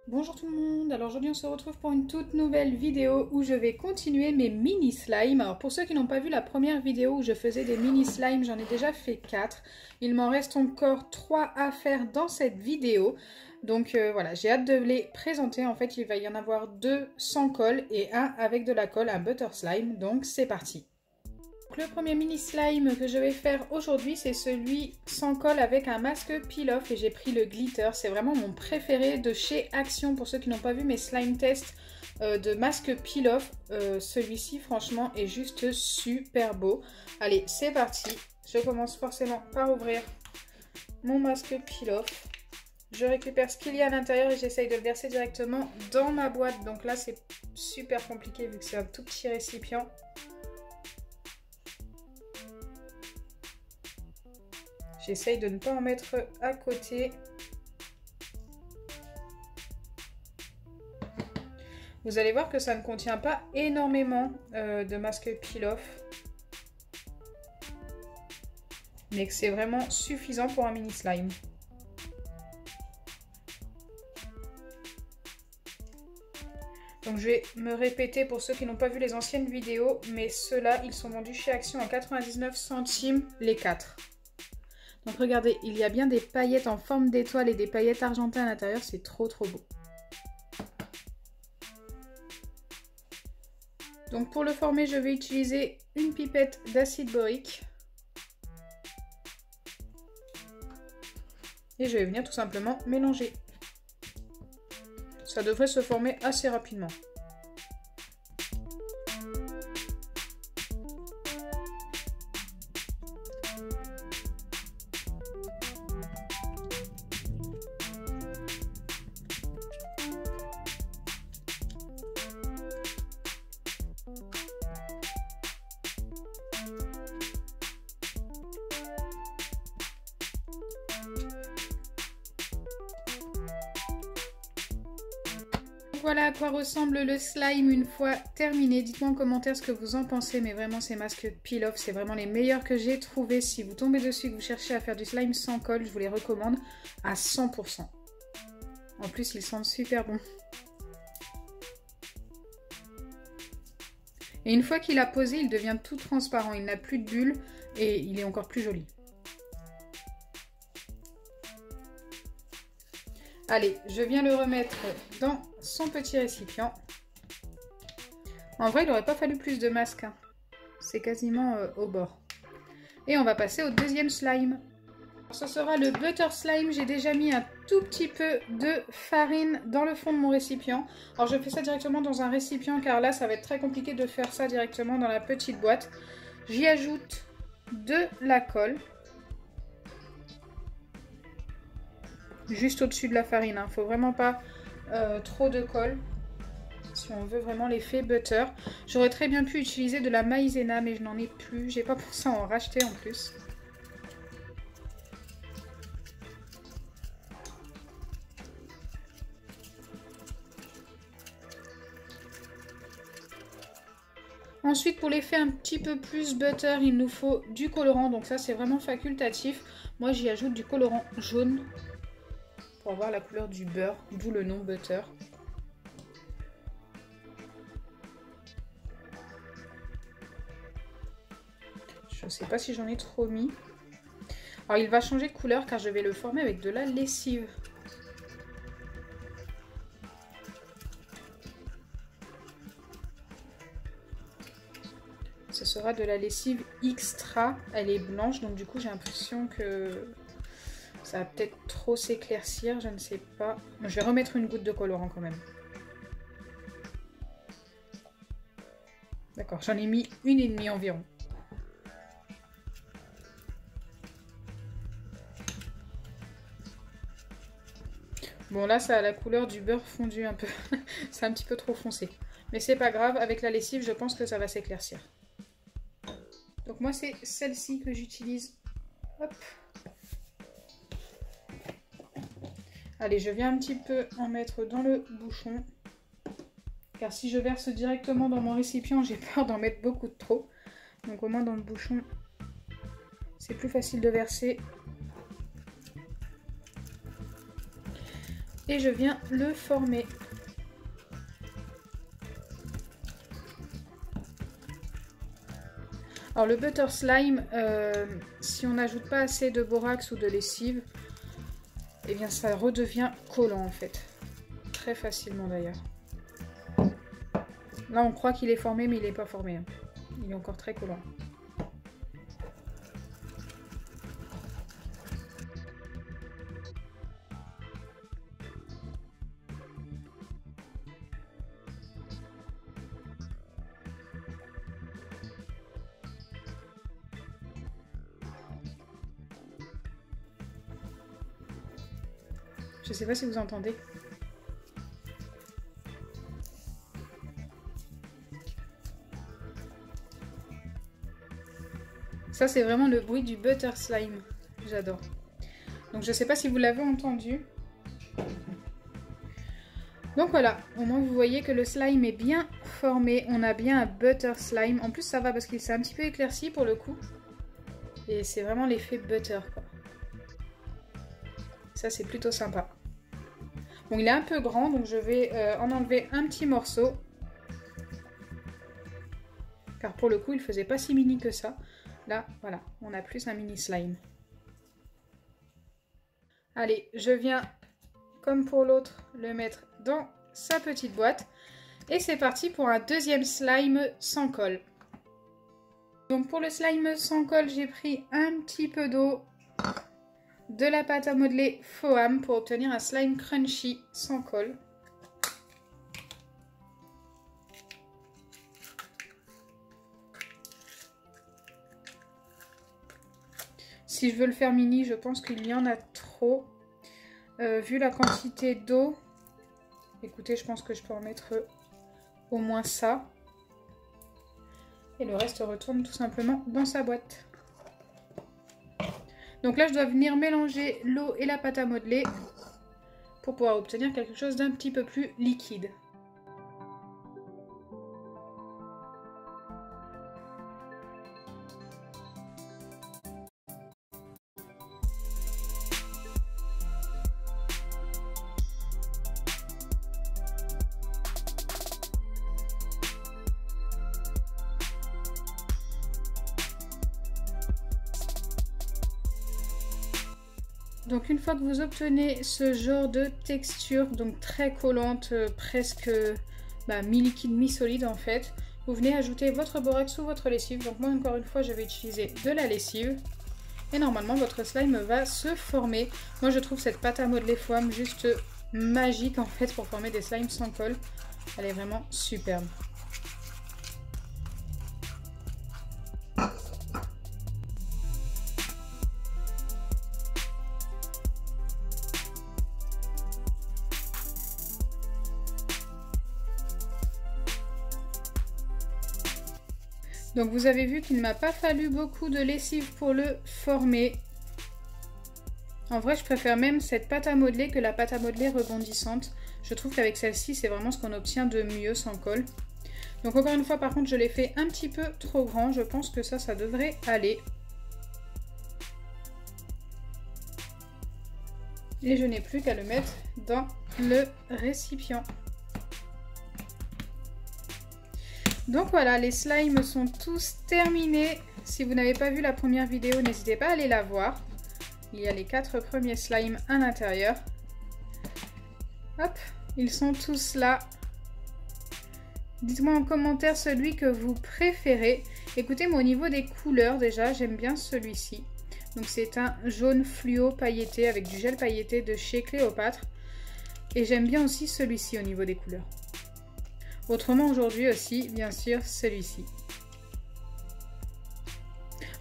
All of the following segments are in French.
Bonjour tout le monde, alors aujourd'hui on se retrouve pour une toute nouvelle vidéo où je vais continuer mes mini slimes. Alors pour ceux qui n'ont pas vu la première vidéo où je faisais des mini slimes, j'en ai déjà fait 4. Il m'en reste encore 3 à faire dans cette vidéo. Donc voilà, j'ai hâte de les présenter. En fait il va y en avoir 2 sans colle et un avec de la colle, un butter slime. Donc c'est parti. Le premier mini slime que je vais faire aujourd'hui, c'est celui sans colle avec un masque peel-off et j'ai pris le glitter. C'est vraiment mon préféré de chez Action. Pour ceux qui n'ont pas vu mes slime tests de masque peel-off, celui-ci franchement est juste super beau. Allez, c'est parti. Je commence forcément par ouvrir mon masque peel-off. Je récupère ce qu'il y a à l'intérieur et j'essaye de le verser directement dans ma boîte. Donc là, c'est super compliqué vu que c'est un tout petit récipient. J'essaye de ne pas en mettre à côté. Vous allez voir que ça ne contient pas énormément de masque peel-off. Mais que c'est vraiment suffisant pour un mini slime. Donc je vais me répéter pour ceux qui n'ont pas vu les anciennes vidéos. Mais ceux-là, ils sont vendus chez Action à 99 centimes les 4. Donc regardez, il y a bien des paillettes en forme d'étoile et des paillettes argentées à l'intérieur, c'est trop beau. Donc pour le former, je vais utiliser une pipette d'acide borique. Et je vais venir tout simplement mélanger. Ça devrait se former assez rapidement. Voilà à quoi ressemble le slime une fois terminé. Dites-moi en commentaire ce que vous en pensez, mais vraiment ces masques peel-off, c'est vraiment les meilleurs que j'ai trouvés. Si vous tombez dessus et que vous cherchez à faire du slime sans colle, je vous les recommande à 100%. En plus, ils sentent super bon. Et une fois qu'il a posé, il devient tout transparent, il n'a plus de bulles et il est encore plus joli. Allez, je viens le remettre dans son petit récipient. En vrai, il n'aurait pas fallu plus de masque. Hein. C'est quasiment au bord. Et on va passer au deuxième slime. Ce sera le butter slime. J'ai déjà mis un tout petit peu de farine dans le fond de mon récipient. Alors je fais ça directement dans un récipient car là, ça va être très compliqué de faire ça directement dans la petite boîte. J'y ajoute de la colle. Juste au-dessus de la farine, hein. Faut vraiment pas trop de colle si on veut vraiment l'effet butter. J'aurais très bien pu utiliser de la maïzena mais je n'en ai plus, j'ai pas pensé à en racheter en plus. Ensuite pour l'effet un petit peu plus butter, il nous faut du colorant, donc ça c'est vraiment facultatif. Moi j'y ajoute du colorant jaune pour avoir la couleur du beurre, d'où le nom butter. Je ne sais pas si j'en ai trop mis. Alors il va changer de couleur car je vais le former avec de la lessive. Ce sera de la lessive extra. Elle est blanche donc du coup j'ai l'impression que ça va peut-être trop s'éclaircir, je ne sais pas. Je vais remettre une goutte de colorant quand même. D'accord, j'en ai mis 1,5 environ. Bon là ça a la couleur du beurre fondu un peu. C'est un petit peu trop foncé. Mais c'est pas grave, avec la lessive je pense que ça va s'éclaircir. Donc moi c'est celle-ci que j'utilise. Hop. Allez, je viens un petit peu en mettre dans le bouchon. Car si je verse directement dans mon récipient, j'ai peur d'en mettre beaucoup de trop. Donc au moins dans le bouchon, c'est plus facile de verser. et je viens le former. Alors le butter slime, si on n'ajoute pas assez de borax ou de lessive, eh bien ça redevient collant en fait. Très facilement d'ailleurs. Là on croit qu'il est formé mais il n'est pas formé. Hein. Il est encore très collant. Je sais pas si vous entendez. Ça, c'est vraiment le bruit du butter slime. J'adore. Donc, je sais pas si vous l'avez entendu. Donc voilà, au moins vous voyez que le slime est bien formé. On a bien un butter slime. En plus, ça va parce qu'il s'est un petit peu éclairci pour le coup. Et c'est vraiment l'effet butter, quoi. Ça, c'est plutôt sympa. Bon, il est un peu grand, donc je vais en enlever un petit morceau. Car pour le coup, il faisait pas si mini que ça. Là, voilà, on a plus un mini slime. Allez, je viens, comme pour l'autre, le mettre dans sa petite boîte. Et c'est parti pour un deuxième slime sans colle. Donc pour le slime sans colle, j'ai pris un petit peu d'eau, de la pâte à modeler Foam pour obtenir un slime crunchy sans colle. Si je veux le faire mini, je pense qu'il y en a trop. Vu la quantité d'eau, écoutez, je pense que je peux en mettre au moins ça. Et le reste retourne tout simplement dans sa boîte. Donc là, je dois venir mélanger l'eau et la pâte à modeler pour pouvoir obtenir quelque chose d'un petit peu plus liquide. Donc une fois que vous obtenez ce genre de texture, donc très collante, presque mi-liquide, mi-solide en fait, vous venez ajouter votre borax ou votre lessive. Donc moi encore une fois je vais utiliser de la lessive. Et normalement votre slime va se former. Moi je trouve cette pâte à modeler Foam juste magique en fait pour former des slimes sans colle. Elle est vraiment superbe. Donc vous avez vu qu'il ne m'a pas fallu beaucoup de lessive pour le former. En vrai, je préfère même cette pâte à modeler que la pâte à modeler rebondissante. Je trouve qu'avec celle-ci, c'est vraiment ce qu'on obtient de mieux sans colle. Donc encore une fois, par contre, je l'ai fait un petit peu trop grand. Je pense que ça devrait aller. Et je n'ai plus qu'à le mettre dans le récipient. Donc voilà, les slimes sont tous terminés. Si vous n'avez pas vu la première vidéo, n'hésitez pas à aller la voir. Il y a les 4 premiers slimes à l'intérieur. Hop, ils sont tous là. Dites-moi en commentaire celui que vous préférez. Écoutez, moi au niveau des couleurs déjà, j'aime bien celui-ci. Donc c'est un jaune fluo pailleté avec du gel pailleté de chez Cléopâtre. Et j'aime bien aussi celui-ci au niveau des couleurs. Autrement aujourd'hui aussi, bien sûr, celui-ci.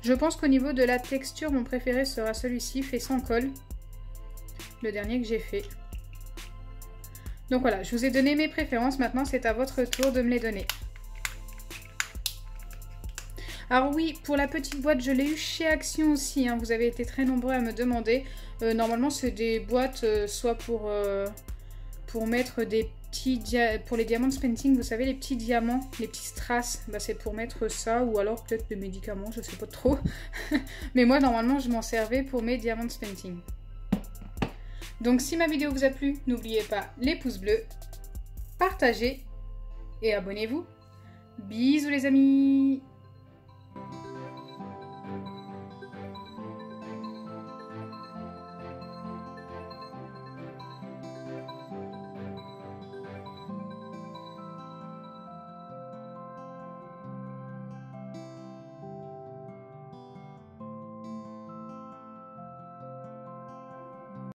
Je pense qu'au niveau de la texture, mon préféré sera celui-ci, fait sans colle. Le dernier que j'ai fait. Donc voilà, je vous ai donné mes préférences. Maintenant, c'est à votre tour de me les donner. Alors oui, pour la petite boîte, je l'ai eu chez Action aussi. Hein. Vous avez été très nombreux à me demander. Normalement, c'est des boîtes soit pour mettre des pour les diamants painting, vous savez, les petits diamants, les petits strass, c'est pour mettre ça, ou alors peut-être des médicaments, je sais pas trop. Mais moi, normalement, je m'en servais pour mes diamants painting. Donc si ma vidéo vous a plu, n'oubliez pas les pouces bleus, partagez et abonnez-vous. Bisous les amis!